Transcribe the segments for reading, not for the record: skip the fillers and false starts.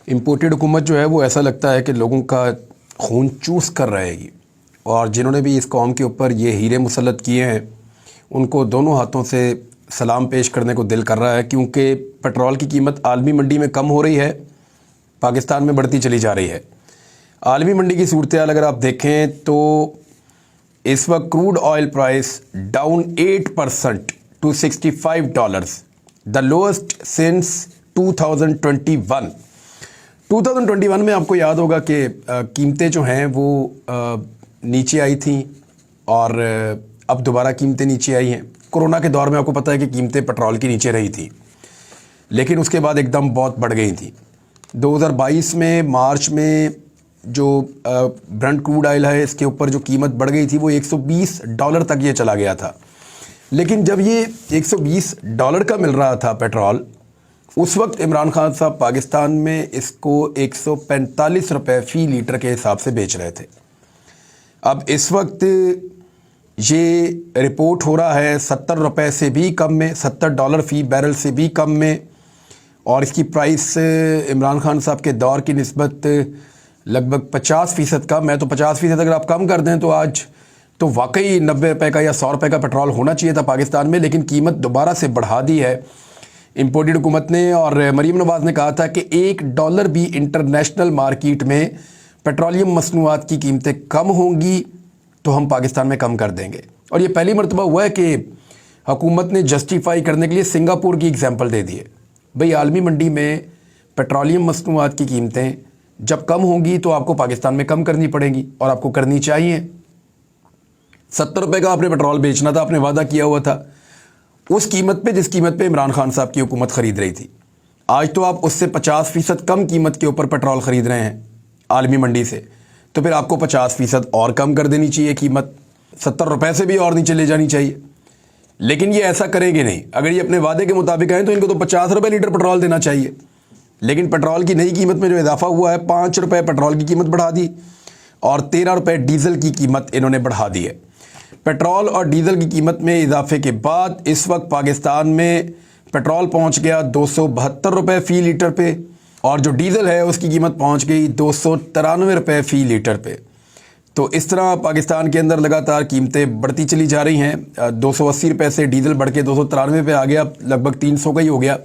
Imported حکومت جو ہے وہ ایسا لگتا ہے کہ لوگوں کا خون چوس کر رہے گی، اور جنہوں نے بھی اس قوم کے اوپر یہ ہیرے مسلط کیے ہیں ان کو دونوں ہاتھوں سے سلام پیش کرنے کو دل کر رہا ہے، کیونکہ پٹرول کی قیمت عالمی منڈی میں کم ہو رہی ہے، پاکستان میں بڑھتی چلی جا رہی ہے۔ عالمی منڈی کی صورتحال اگر آپ دیکھیں تو اس وقت crude oil price down 8% to $65، the lowest since 2021۔ 2021 میں آپ کو یاد ہوگا کہ قیمتیں جو ہیں وہ نیچے آئی تھیں، اور اب دوبارہ قیمتیں نیچے آئی ہیں۔ کورونا کے دور میں آپ کو پتہ ہے کہ قیمتیں پٹرول کی نیچے رہی تھیں، لیکن اس کے بعد ایک دم بہت بڑھ گئی تھیں۔ 2022 میں مارچ میں جو برنٹ کروڈ آئل ہے اس کے اوپر جو قیمت بڑھ گئی تھی وہ $120 تک یہ چلا گیا تھا، لیکن جب یہ $120 کا مل رہا تھا پیٹرول، اس وقت عمران خان صاحب پاکستان میں اس کو $145 فی لیٹر کے حساب سے بیچ رہے تھے۔ اب اس وقت یہ رپورٹ ہو رہا ہے $70 سے بھی کم میں، $70 فی بیرل سے بھی کم میں، اور اس کی پرائس عمران خان صاحب کے دور کی نسبت لگ بھگ 50% کم ہے۔ تو 50% اگر آپ کم کر دیں تو آج تو واقعی $90 کا یا $100 کا پیٹرول ہونا چاہیے تھا پاکستان میں، لیکن قیمت دوبارہ سے بڑھا دی ہے امپورٹڈ حکومت نے۔ اور مریم نواز نے کہا تھا کہ $1 بھی انٹرنیشنل مارکیٹ میں پیٹرولیم مصنوعات کی قیمتیں کم ہوں گی تو ہم پاکستان میں کم کر دیں گے۔ اور یہ پہلی مرتبہ ہوا ہے کہ حکومت نے جسٹیفائی کرنے کے لیے سنگاپور کی ایگزامپل دے دی ہے۔ بھئی عالمی منڈی میں پیٹرولیم مصنوعات کی قیمتیں جب کم ہوں گی تو آپ کو پاکستان میں کم کرنی پڑیں گی، اور آپ کو کرنی چاہیے۔ $70 کا آپ نے پیٹرول بیچنا تھا، آپ نے وعدہ کیا ہوا تھا اس قیمت پہ جس قیمت پہ عمران خان صاحب کی حکومت خرید رہی تھی۔ آج تو آپ اس سے 50% کم قیمت کے اوپر پیٹرول خرید رہے ہیں عالمی منڈی سے، تو پھر آپ کو 50% اور کم کر دینی چاہیے قیمت، $70 سے بھی اور نیچے لے جانی چاہیے۔ لیکن یہ ایسا کریں گے نہیں، اگر یہ اپنے وعدے کے مطابق آئیں تو ان کو تو $50 لیٹر پیٹرول دینا چاہیے، لیکن پیٹرول کی نئی قیمت میں جو اضافہ ہوا ہے، $5 پیٹرول کی قیمت بڑھا دی اور $13 ڈیزل کی قیمت انہوں نے بڑھا دی ہے۔ پیٹرول اور ڈیزل کی قیمت میں اضافے کے بعد اس وقت پاکستان میں پیٹرول پہنچ گیا $272 فی لیٹر پہ، اور جو ڈیزل ہے اس کی قیمت پہنچ گئی $293 فی لیٹر پہ۔ تو اس طرح پاکستان کے اندر لگاتار قیمتیں بڑھتی چلی جا رہی ہیں۔ $280 سے ڈیزل بڑھ کے $293 پہ آ گیا، لگ بھگ 300 کا ہی ہو گیا۔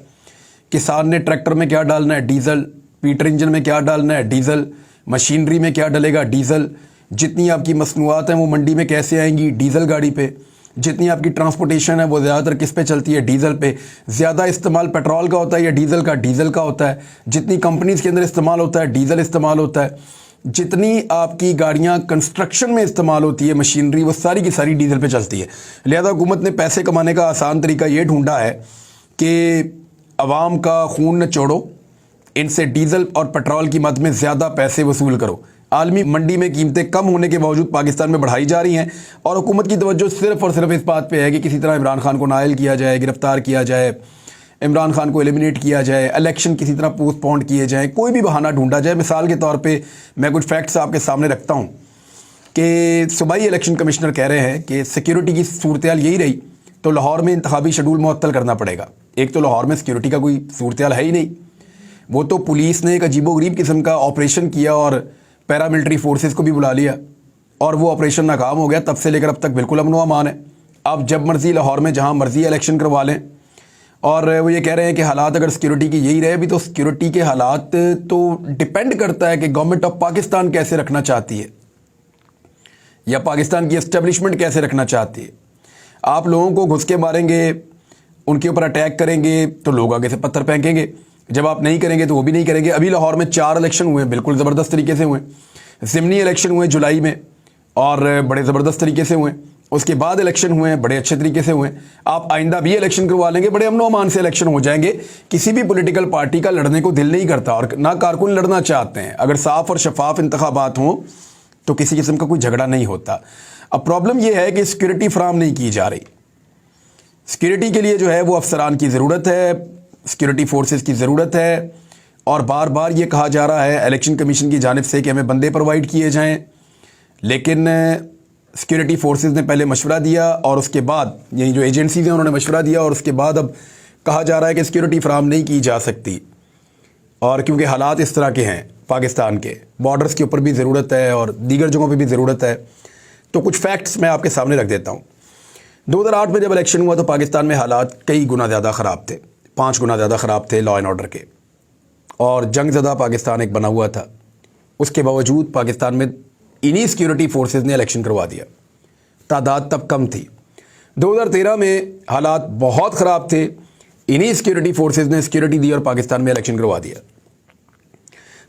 کسان نے ٹریکٹر میں کیا ڈالنا ہے؟ ڈیزل۔ پیٹر انجن میں کیا ڈالنا ہے؟ ڈیزل۔ مشینری میں کیا ڈلے گا؟ ڈیزل۔ جتنی آپ کی مصنوعات ہیں وہ منڈی میں کیسے آئیں گی؟ ڈیزل گاڑی پہ۔ جتنی آپ کی ٹرانسپورٹیشن ہے وہ زیادہ تر کس پہ چلتی ہے؟ ڈیزل پہ۔ زیادہ استعمال پیٹرول کا ہوتا ہے یا ڈیزل کا؟ ڈیزل کا ہوتا ہے۔ جتنی کمپنیز کے اندر استعمال ہوتا ہے ڈیزل استعمال ہوتا ہے۔ جتنی آپ کی گاڑیاں کنسٹرکشن میں استعمال ہوتی ہے مشینری، وہ ساری کی ساری ڈیزل پہ چلتی ہے۔ لہذا حکومت نے پیسے کمانے کا آسان طریقہ یہ ڈھونڈا ہے کہ عوام کا خون نہ چوڑو، ان سے ڈیزل اور پیٹرول کی مد میں زیادہ پیسے وصول کرو۔ عالمی منڈی میں قیمتیں کم ہونے کے باوجود پاکستان میں بڑھائی جا رہی ہیں، اور حکومت کی توجہ صرف اور صرف اس بات پہ ہے کہ کسی طرح عمران خان کو نائل کیا جائے، گرفتار کیا جائے، عمران خان کو ایلیمنیٹ کیا جائے، الیکشن کسی طرح پوسٹ پونڈ کیے جائیں، کوئی بھی بہانہ ڈھونڈا جائے۔ مثال کے طور پہ میں کچھ فیکٹس آپ کے سامنے رکھتا ہوں کہ صوبائی الیکشن کمشنر کہہ رہے ہیں کہ سیکیورٹی کی صورتحال یہی رہی تو لاہور میں انتخابی شیڈول معطل کرنا پڑے گا۔ ایک تو لاہور میں سیکیورٹی کا کوئی صورتحال ہے ہی نہیں، وہ تو پولیس نے ایک عجیب و غریب قسم کا آپریشن کیا اور پیراملٹری فورسز کو بھی بلا لیا، اور وہ آپریشن ناکام ہو گیا۔ تب سے لے کر اب تک بالکل امن و امان ہے۔ اب جب مرضی لاہور میں جہاں مرضی الیکشن کروا لیں، اور وہ یہ کہہ رہے ہیں کہ حالات اگر سیکیورٹی کی یہی رہے بھی تو سیکیورٹی کے حالات تو ڈیپینڈ کرتا ہے کہ گورنمنٹ آف پاکستان کیسے رکھنا چاہتی ہے یا پاکستان کی اسٹیبلشمنٹ کیسے رکھنا چاہتی ہے۔ آپ لوگوں کو گھس کے ماریں گے، ان کے اوپر اٹیک کریں گے تو لوگ آگے سے پتھر پھینکیں گے، جب آپ نہیں کریں گے تو وہ بھی نہیں کریں گے۔ ابھی لاہور میں 4 الیکشن ہوئے ہیں، بالکل زبردست طریقے سے ہوئے۔ ضمنی الیکشن ہوئے جولائی میں اور بڑے زبردست طریقے سے ہوئے۔ اس کے بعد الیکشن ہوئے ہیں، بڑے اچھے طریقے سے ہوئے۔ آپ آئندہ بھی الیکشن کروا لیں گے، بڑے امن و امان سے الیکشن ہو جائیں گے۔ کسی بھی پولیٹیکل پارٹی کا لڑنے کو دل نہیں کرتا، اور نہ کارکن لڑنا چاہتے ہیں۔ اگر صاف اور شفاف انتخابات ہوں تو کسی قسم کا کوئی جھگڑا نہیں ہوتا۔ اب پرابلم یہ ہے کہ سیکیورٹی فراہم نہیں کی جا رہی۔ سیکیورٹی کے لیے جو ہے وہ افسران کی ضرورت ہے، سیکیورٹی فورسز کی ضرورت ہے، اور بار بار یہ کہا جا رہا ہے الیکشن کمیشن کی جانب سے کہ ہمیں بندے پرووائڈ کیے جائیں، لیکن سیکیورٹی فورسز نے پہلے مشورہ دیا اور اس کے بعد یہی جو ایجنسیز ہیں انہوں نے مشورہ دیا، اور اس کے بعد اب کہا جا رہا ہے کہ سیکیورٹی فراہم نہیں کی جا سکتی۔ اور کیونکہ حالات اس طرح کے ہیں پاکستان کے، بارڈرز کے اوپر بھی ضرورت ہے اور دیگر جگہوں پہ بھی ضرورت ہے، تو کچھ فیکٹس میں آپ کے سامنے رکھ دیتا ہوں۔ 2008 میں جب الیکشن ہوا تو پاکستان میں حالات کئی گنا زیادہ خراب تھے، 5 گنا زیادہ خراب تھے لا اینڈ آرڈر کے، اور جنگ زدہ پاکستان ایک بنا ہوا تھا۔ اس کے باوجود پاکستان میں انہی سیکیورٹی فورسز نے الیکشن کروا دیا، تعداد تب کم تھی۔ 2013 میں حالات بہت خراب تھے، انہی سیکیورٹی فورسز نے سیکیورٹی دی اور پاکستان میں الیکشن کروا دیا۔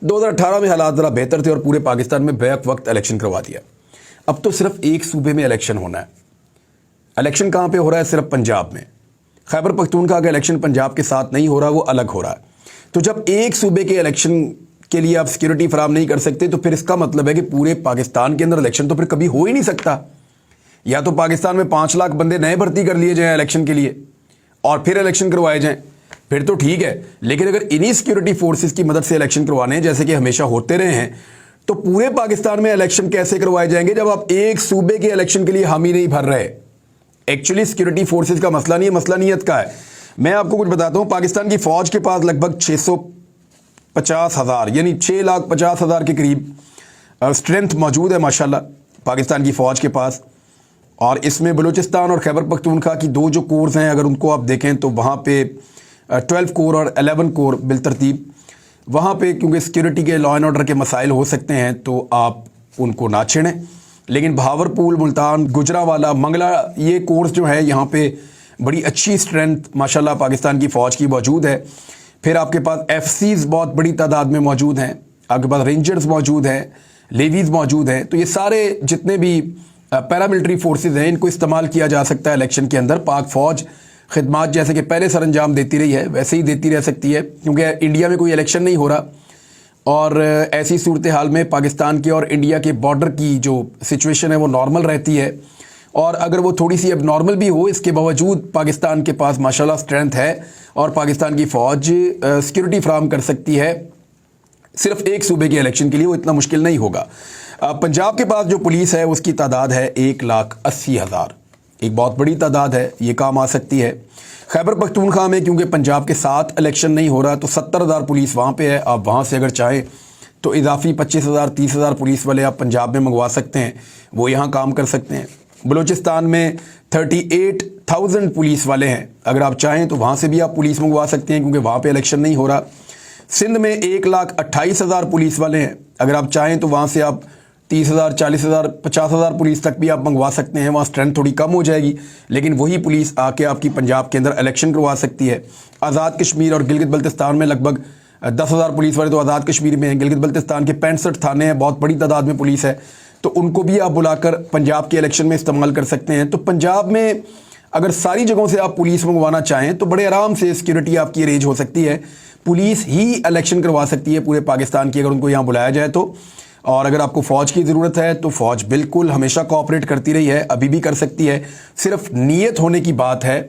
2018 میں حالات ذرا بہتر تھے اور پورے پاکستان میں بیک وقت الیکشن کروا دیا۔ اب تو صرف ایک صوبے میں الیکشن ہونا ہے۔ الیکشن کہاں پہ ہو رہا ہے؟ صرف پنجاب میں۔ خیبر پختونخوا کا الیکشن پنجاب کے ساتھ نہیں ہو رہا، وہ الگ ہو رہا ہے۔ تو جب ایک صوبے کے الیکشن کے لیے آپ سیکیورٹی فراہم نہیں کر سکتے تو پھر اس کا مطلب ہے کہ پورے پاکستان کے اندر الیکشن تو پھر کبھی ہو ہی نہیں سکتا۔ یا تو پاکستان میں 5 لاکھ بندے نئے بھرتی کر لیے جائیں الیکشن کے لیے اور پھر الیکشن کروائے جائیں، پھر تو ٹھیک ہے، لیکن اگر انہی سیکیورٹی فورسز کی مدد سے الیکشن کروانے ہیں جیسے کہ ہمیشہ ہوتے رہے ہیں، تو پورے پاکستان میں الیکشن کیسے کروائے جائیں گے جب آپ ایک صوبے کے الیکشن کے لیے حامی نہیں بھر رہے؟ ایکچولی سیکیورٹی فورسز کا مسئلہ نہیں ہے، مسئلہ نیت کا ہے۔ میں آپ کو کچھ بتاتا ہوں، پاکستان کی فوج کے پاس لگ بھگ 650,000 یعنی 6,50,000 کے قریب اسٹرینتھ موجود ہے ماشاءاللہ پاکستان کی فوج کے پاس، اور اس میں بلوچستان اور خیبر پختونخوا کی 2 جو کورز ہیں اگر ان کو آپ دیکھیں تو وہاں پہ 12 کور اور 11 کور بالترتیب، وہاں پہ کیونکہ سیکیورٹی کے لا اینڈ آرڈر کے مسائل ہو سکتے ہیں تو آپ ان کو نہ چھیڑیں، لیکن بہاورپور، ملتان، گجرانوالہ، منگلا، یہ کورس جو ہے یہاں پہ بڑی اچھی اسٹرینتھ ماشاءاللہ پاکستان کی فوج کی موجود ہے۔ پھر آپ کے پاس ایف سیز بہت بڑی تعداد میں موجود ہیں، آپ کے پاس رینجرز موجود ہیں، لیویز موجود ہیں، تو یہ سارے جتنے بھی پیراملٹری فورسز ہیں ان کو استعمال کیا جا سکتا ہے الیکشن کے اندر۔ پاک فوج خدمات جیسے کہ پہلے سر انجام دیتی رہی ہے ویسے ہی دیتی رہ سکتی ہے، کیونکہ انڈیا میں کوئی الیکشن نہیں ہو رہا، اور ایسی صورتحال میں پاکستان کے اور انڈیا کے بارڈر کی جو سچویشن ہے وہ نارمل رہتی ہے، اور اگر وہ تھوڑی سی اب نارمل بھی ہو، اس کے باوجود پاکستان کے پاس ماشاءاللہ اسٹرینتھ ہے اور پاکستان کی فوج سیکیورٹی فراہم کر سکتی ہے صرف ایک صوبے کے الیکشن کے لیے، وہ اتنا مشکل نہیں ہوگا۔ پنجاب کے پاس جو پولیس ہے اس کی تعداد ہے 1,80,000، ایک بہت بڑی تعداد ہے، یہ کام آ سکتی ہے۔ خیبر پختونخوا میں کیونکہ پنجاب کے ساتھ الیکشن نہیں ہو رہا تو 70,000 پولیس وہاں پہ ہے، آپ وہاں سے اگر چاہیں تو اضافی 25,000 30,000 پولیس والے آپ پنجاب میں منگوا سکتے ہیں، وہ یہاں کام کر سکتے ہیں۔ بلوچستان میں 38,000 پولیس والے ہیں، اگر آپ چاہیں تو وہاں سے بھی آپ پولیس منگوا سکتے ہیں کیونکہ وہاں پہ الیکشن نہیں ہو رہا۔ سندھ میں 1,28,000 پولیس والے ہیں، اگر آپ چاہیں تو وہاں سے آپ 30,000 40,000 50,000 پولیس تک بھی آپ منگوا سکتے ہیں، وہاں اسٹرینتھ تھوڑی کم ہو جائے گی لیکن وہی پولیس آ کے آپ کی پنجاب کے اندر الیکشن کروا سکتی ہے۔ آزاد کشمیر اور گلگت بلتستان میں لگ بھگ 10,000 پولیس والے تو آزاد کشمیر میں ہیں، گلگت بلتستان کے 65 تھانے ہیں، بہت بڑی تعداد میں پولیس ہے، تو ان کو بھی آپ بلا کر پنجاب کے الیکشن میں استعمال کر سکتے ہیں۔ تو پنجاب میں اگر ساری جگہوں سے آپ پولیس منگوانا چاہیں تو بڑے آرام سے سیکیورٹی آپ کی ارینج ہو سکتی ہے، پولیس ہی الیکشن کروا سکتی ہے پورے پاکستان کی اگر ان کو یہاں بلایا جائے تو۔ اور اگر آپ کو فوج کی ضرورت ہے تو فوج بالکل ہمیشہ کوآپریٹ کرتی رہی ہے، ابھی بھی کر سکتی ہے، صرف نیت ہونے کی بات ہے۔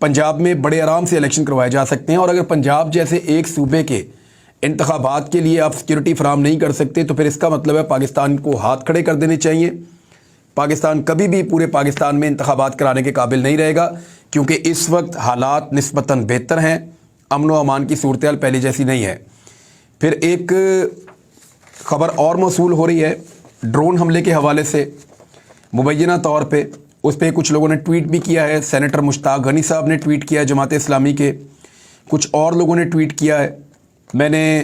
پنجاب میں بڑے آرام سے الیکشن کروائے جا سکتے ہیں، اور اگر پنجاب جیسے ایک صوبے کے انتخابات کے لیے آپ سیکیورٹی فراہم نہیں کر سکتے تو پھر اس کا مطلب ہے پاکستان کو ہاتھ کھڑے کر دینے چاہیے۔ پاکستان کبھی بھی پورے پاکستان میں انتخابات کرانے کے قابل نہیں رہے گا کیونکہ اس وقت حالات نسبتاً بہتر ہیں، امن و امان کی صورتحال پہلے جیسی نہیں ہے۔ پھر ایک خبر اور موصول ہو رہی ہے ڈرون حملے کے حوالے سے، مبینہ طور پہ اس پہ کچھ لوگوں نے ٹویٹ بھی کیا ہے، سینیٹر مشتاق غنی صاحب نے ٹویٹ کیا ہے جماعت اسلامی کے، کچھ اور لوگوں نے ٹویٹ کیا ہے، میں نے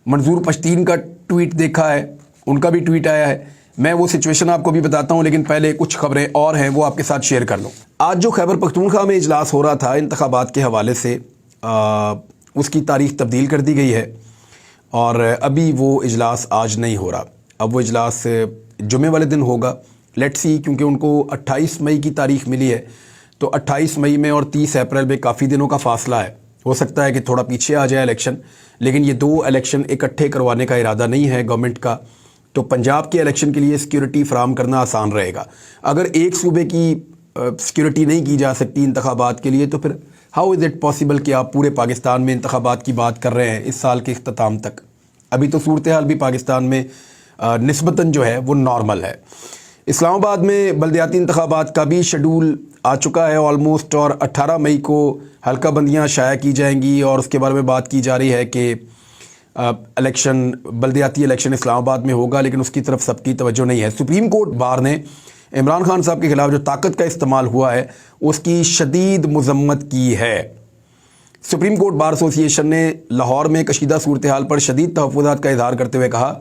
منظور پشتین کا ٹویٹ دیکھا ہے، ان کا بھی ٹویٹ آیا ہے، میں وہ سچویشن آپ کو بھی بتاتا ہوں لیکن پہلے کچھ خبریں اور ہیں وہ آپ کے ساتھ شیئر کر لوں۔ آج جو خیبر پختونخوا میں اجلاس ہو رہا تھا انتخابات کے حوالے سے، اس کی تاریخ تبدیل کر دی گئی ہے اور ابھی وہ اجلاس آج نہیں ہو رہا، اب وہ اجلاس جمعے والے دن ہوگا۔ لیٹس سی، کیونکہ ان کو 28 مئی کی تاریخ ملی ہے تو 28 مئی میں اور 30 اپریل میں کافی دنوں کا فاصلہ ہے، ہو سکتا ہے کہ تھوڑا پیچھے آ جائے الیکشن، لیکن یہ 2 الیکشن اکٹھے کروانے کا ارادہ نہیں ہے گورنمنٹ کا، تو پنجاب کے الیکشن کے لیے سیکیورٹی فراہم کرنا آسان رہے گا۔ اگر ایک صوبے کی سیکیورٹی نہیں کی جا سکتی انتخابات کے لیے تو پھر ہاؤ از اٹ پاسبل کہ آپ پورے پاکستان میں انتخابات کی بات کر رہے ہیں اس سال کے اختتام تک؟ ابھی تو صورتحال بھی پاکستان میں نسبتاً جو ہے وہ نارمل ہے۔ اسلام آباد میں بلدیاتی انتخابات کا بھی شیڈول آ چکا ہے آلموسٹ، اور 18 مئی کو حلقہ بندیاں شائع کی جائیں گی، اور اس کے بارے میں بات کی جا رہی ہے کہ الیکشن بلدیاتی الیکشن اسلام آباد میں ہوگا، لیکن اس کی طرف سب کی توجہ نہیں ہے۔ سپریم کورٹ بار نے عمران خان صاحب کے خلاف جو طاقت کا استعمال ہوا ہے اس کی شدید مذمت کی ہے۔ سپریم کورٹ بار ایسوسی ایشن نے لاہور میں کشیدہ صورتحال پر شدید تحفظات کا اظہار کرتے ہوئے کہا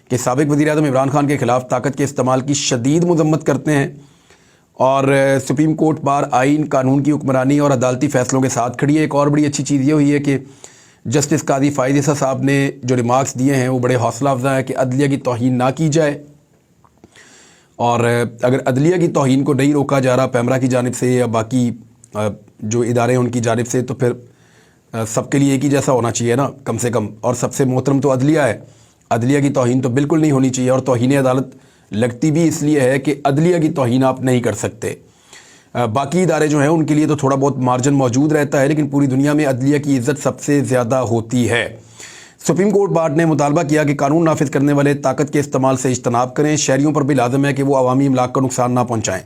کہ سابق وزیر اعظم عمران خان کے خلاف طاقت کے استعمال کی شدید مذمت کرتے ہیں، اور سپریم کورٹ بار آئین، قانون کی حکمرانی اور عدالتی فیصلوں کے ساتھ کھڑی ہے۔ ایک اور بڑی اچھی چیز یہ ہوئی ہے کہ جسٹس قاضی فائز عیسیٰ صاحب نے جو ریمارکس دیے ہیں وہ بڑے حوصلہ افزا ہے کہ عدلیہ کی توہین نہ کی جائے، اور اگر عدلیہ کی توہین کو نہیں روکا جا رہا پیمرا کی جانب سے یا باقی جو ادارے ہیں ان کی جانب سے، تو پھر سب کے لیے ایک ہی جیسا ہونا چاہیے نا کم سے کم، اور سب سے محترم تو عدلیہ ہے۔ عدلیہ کی توہین تو بالکل نہیں ہونی چاہیے، اور توہین عدالت لگتی بھی اس لیے ہے کہ عدلیہ کی توہین آپ نہیں کر سکتے۔ باقی ادارے جو ہیں ان کے لیے تو تھوڑا بہت مارجن موجود رہتا ہے، لیکن پوری دنیا میں عدلیہ کی عزت سب سے زیادہ ہوتی ہے۔ سپریم کورٹ بار نے مطالبہ کیا کہ قانون نافذ کرنے والے طاقت کے استعمال سے اجتناب کریں، شہریوں پر بھی لازم ہے کہ وہ عوامی املاک کو نقصان نہ پہنچائیں۔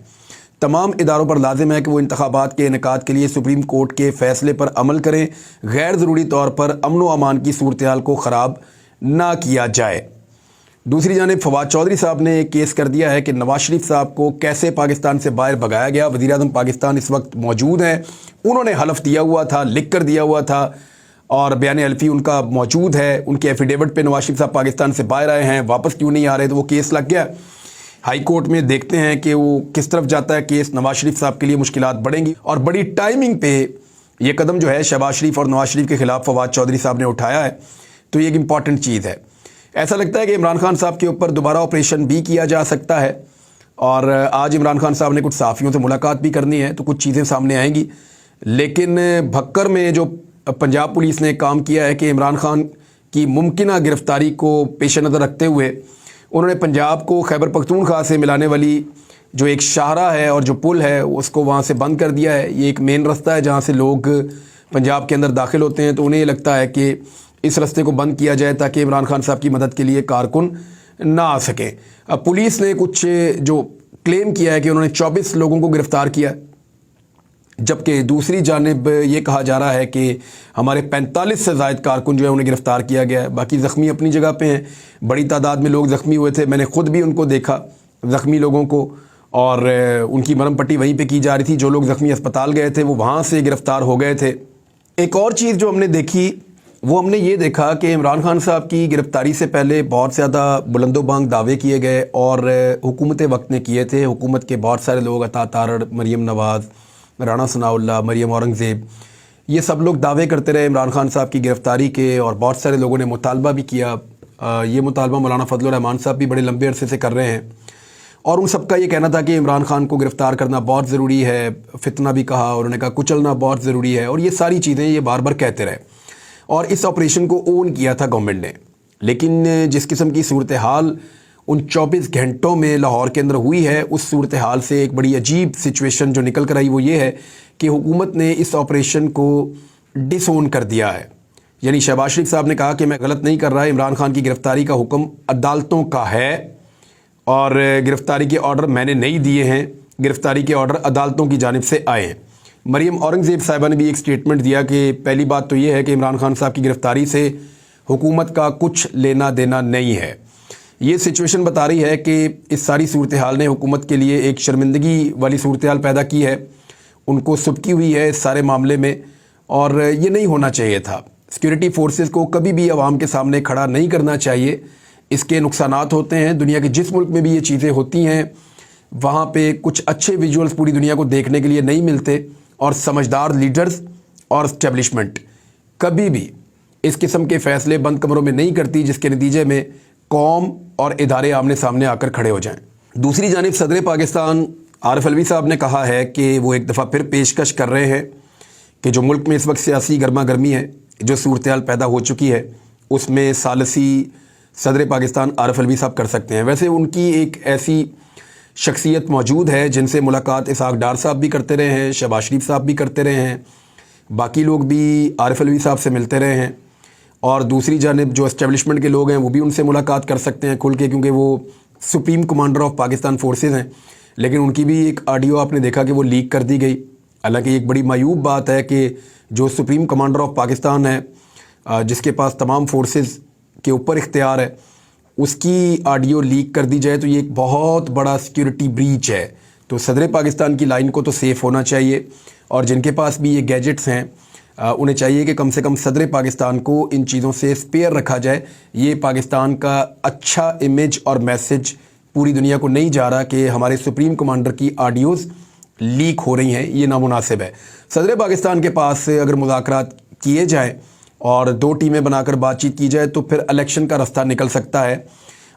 تمام اداروں پر لازم ہے کہ وہ انتخابات کے انعقاد کے لیے سپریم کورٹ کے فیصلے پر عمل کریں، غیر ضروری طور پر امن و امان کی صورتحال کو خراب نہ کیا جائے۔ دوسری جانب فواد چودھری صاحب نے ایک کیس کر دیا ہے کہ نواز شریف صاحب کو کیسے پاکستان سے باہر بھگایا گیا۔ وزیر اعظم پاکستان اس وقت موجود ہیں، انہوں نے حلف دیا ہوا تھا، لکھ کر دیا ہوا تھا، اور بیان حلفی ان کا موجود ہے، ان کے ایفیڈیوٹ پہ نواز شریف صاحب پاکستان سے باہر آئے ہیں، واپس کیوں نہیں آ رہے، تو وہ کیس لگ گیا ہائی کورٹ میں۔ دیکھتے ہیں کہ وہ کس طرف جاتا ہے کیس۔ نواز شریف صاحب کے لیے مشکلات بڑھیں گی، اور بڑی ٹائمنگ پہ یہ قدم جو ہے شہباز شریف اور نواز شریف کے خلاف فواد چودھری صاحب نے اٹھایا ہے، تو یہ ایک امپورٹنٹ چیز ہے۔ ایسا لگتا ہے کہ عمران خان صاحب کے اوپر دوبارہ آپریشن بھی کیا جا سکتا ہے، اور آج عمران خان صاحب نے کچھ صحافیوں سے ملاقات بھی کرنی ہے، تو کچھ چیزیں سامنے آئیں گی۔ لیکن بھکر میں جو پنجاب پولیس نے کام کیا ہے کہ عمران خان کی ممکنہ گرفتاری کو پیش نظر رکھتے ہوئے انہوں نے پنجاب کو خیبر پختونخوا سے ملانے والی جو ایک شاہراہ ہے اور جو پل ہے اس کو وہاں سے بند کر دیا ہے۔ یہ ایک مین رستہ ہے جہاں سے لوگ پنجاب کے اندر داخل ہوتے ہیں، تو انہیں یہ لگتا ہے کہ اس رستے کو بند کیا جائے تاکہ عمران خان صاحب کی مدد کے لیے کارکن نہ آ سکیں۔ اب پولیس نے کچھ جو کلیم کیا ہے کہ انہوں نے 24 لوگوں کو گرفتار کیا، جبکہ دوسری جانب یہ کہا جا رہا ہے کہ ہمارے 45 سے زائد کارکن جو ہے انہیں گرفتار کیا گیا ہے۔ باقی زخمی اپنی جگہ پہ ہیں، بڑی تعداد میں لوگ زخمی ہوئے تھے، میں نے خود بھی ان کو دیکھا زخمی لوگوں کو، اور ان کی مرہم پٹی وہیں پہ کی جا رہی تھی۔ جو لوگ زخمی اسپتال گئے تھے وہ وہاں سے گرفتار ہو گئے تھے۔ ایک اور چیز جو ہم نے دیکھی وہ ہم نے یہ دیکھا کہ عمران خان صاحب کی گرفتاری سے پہلے بہت زیادہ بلند و بانگ دعوے کیے گئے، اور حکومت وقت نے کیے تھے۔ حکومت کے بہت سارے لوگ، عطا تارڑ، مریم نواز، رانا ثناء اللہ، مریم اورنگزیب، یہ سب لوگ دعوے کرتے رہے عمران خان صاحب کی گرفتاری کے، اور بہت سارے لوگوں نے مطالبہ بھی کیا۔ یہ مطالبہ مولانا فضل الرحمان صاحب بھی بڑے لمبے عرصے سے کر رہے ہیں، اور ان سب کا یہ کہنا تھا کہ عمران خان کو گرفتار کرنا بہت ضروری ہے۔ فتنہ بھی کہا، اور انہوں نے کہا کچلنا بہت ضروری ہے، اور یہ ساری چیزیں یہ بار بار کہتے رہے، اور اس آپریشن کو اون کیا تھا گورنمنٹ نے۔ لیکن جس قسم کی صورتحال ان 24 گھنٹوں میں لاہور کے اندر ہوئی ہے، اس صورتحال سے ایک بڑی عجیب سچویشن جو نکل کر آئی وہ یہ ہے کہ حکومت نے اس آپریشن کو ڈس اون کر دیا ہے۔ یعنی شہباز شریف صاحب نے کہا کہ میں غلط نہیں کر رہا، عمران خان کی گرفتاری کا حکم عدالتوں کا ہے، اور گرفتاری کے آرڈر میں نے نہیں دیے ہیں، گرفتاری کے آرڈر عدالتوں کی جانب سے آئے ہیں۔ مریم اورنگزیب صاحبہ نے بھی ایک سٹیٹمنٹ دیا کہ پہلی بات تو یہ ہے کہ عمران خان صاحب کی گرفتاری سے حکومت کا کچھ لینا دینا نہیں ہے۔ یہ سچویشن بتا رہی ہے کہ اس ساری صورتحال نے حکومت کے لیے ایک شرمندگی والی صورتحال پیدا کی ہے، ان کو سبکی ہوئی ہے اس سارے معاملے میں، اور یہ نہیں ہونا چاہیے تھا۔ سیکورٹی فورسز کو کبھی بھی عوام کے سامنے کھڑا نہیں کرنا چاہیے، اس کے نقصانات ہوتے ہیں۔ دنیا کے جس ملک میں بھی یہ چیزیں ہوتی ہیں وہاں پہ کچھ اچھے ویژولز پوری دنیا کو دیکھنے کے لیے نہیں ملتے، اور سمجھدار لیڈرز اور اسٹیبلشمنٹ کبھی بھی اس قسم کے فیصلے بند کمروں میں نہیں کرتی جس کے نتیجے میں قوم اور ادارے آمنے سامنے آ کر کھڑے ہو جائیں۔ دوسری جانب صدر پاکستان عارف علوی صاحب نے کہا ہے کہ وہ ایک دفعہ پھر پیشکش کر رہے ہیں کہ جو ملک میں اس وقت سیاسی گرما گرمی ہے، جو صورتحال پیدا ہو چکی ہے، اس میں ثالثی صدر پاکستان عارف علوی صاحب کر سکتے ہیں۔ ویسے ان کی ایک ایسی شخصیت موجود ہے جن سے ملاقات اسحاق ڈار صاحب بھی کرتے رہے ہیں، شہباز شریف صاحب بھی کرتے رہے ہیں، باقی لوگ بھی عارف علوی صاحب سے ملتے رہے ہیں، اور دوسری جانب جو اسٹیبلشمنٹ کے لوگ ہیں وہ بھی ان سے ملاقات کر سکتے ہیں کھل کے، کیونکہ وہ supreme commander of Pakistan forces ہیں۔ لیکن ان کی بھی ایک آڈیو آپ نے دیکھا کہ وہ لیک کر دی گئی۔ حالانکہ ایک بڑی معیوب بات ہے کہ جو سپریم کمانڈر آف پاکستان ہے، جس کے پاس تمام فورسز کے اوپر اختیار ہے، اس کی آڈیو لیک کر دی جائے تو یہ ایک بہت بڑا سیکیورٹی بریچ ہے۔ تو صدر پاکستان کی لائن کو تو سیف ہونا چاہیے، اور جن کے پاس بھی یہ گیجٹس ہیں انہیں چاہیے کہ کم سے کم صدر پاکستان کو ان چیزوں سے اسپیئر رکھا جائے۔ یہ پاکستان کا اچھا امیج اور میسج پوری دنیا کو نہیں جا رہا کہ ہمارے سپریم کمانڈر کی آڈیوز لیک ہو رہی ہیں، یہ نامناسب ہے۔ صدر پاکستان کے پاس اگر مذاکرات کیے جائیں اور 2 ٹیمیں بنا کر بات چیت کی جائے تو پھر الیکشن کا رستہ نکل سکتا ہے،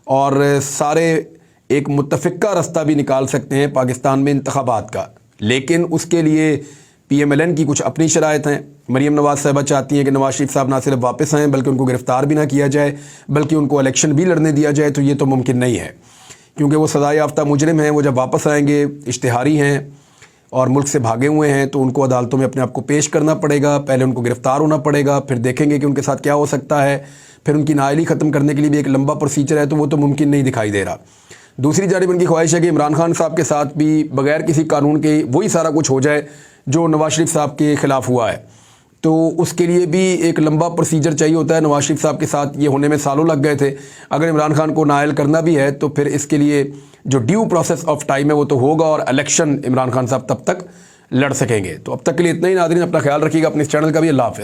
اور سارے ایک متفقہ رستہ بھی نکال سکتے ہیں پاکستان میں انتخابات کا۔ لیکن اس کے لیے پی ایم ایل این کی کچھ اپنی شرائط ہیں۔ مریم نواز صاحبہ چاہتی ہیں کہ نواز شریف صاحب نہ صرف واپس آئیں بلکہ ان کو گرفتار بھی نہ کیا جائے، بلکہ ان کو الیکشن بھی لڑنے دیا جائے، تو یہ تو ممکن نہیں ہے، کیونکہ وہ سزا یافتہ مجرم ہیں۔ وہ جب واپس آئیں گے، اشتہاری ہیں اور ملک سے بھاگے ہوئے ہیں، تو ان کو عدالتوں میں اپنے آپ کو پیش کرنا پڑے گا، پہلے ان کو گرفتار ہونا پڑے گا، پھر دیکھیں گے کہ ان کے ساتھ کیا ہو سکتا ہے، پھر ان کی نااہلی ختم کرنے کے لیے بھی ایک لمبا پروسیجر ہے، تو وہ تو ممکن نہیں دکھائی دے رہا۔ دوسری جانب ان کی خواہش ہے کہ عمران خان صاحب کے ساتھ بھی بغیر کسی قانون کے وہی سارا کچھ ہو جائے جو نواز شریف صاحب کے خلاف ہوا ہے، تو اس کے لیے بھی ایک لمبا پروسیجر چاہیے ہوتا ہے۔ نواز شریف صاحب کے ساتھ یہ ہونے میں سالوں لگ گئے تھے، اگر عمران خان کو نائل کرنا بھی ہے تو پھر اس کے لیے جو ڈیو پروسیس آف ٹائم ہے وہ تو ہوگا، اور الیکشن عمران خان صاحب تب تک لڑ سکیں گے۔ تو اب تک کے لیے اتنا ہی، ناظرین اپنا خیال رکھیے گا، اپنے اس چینل کا بھی۔ اللہ حافظ۔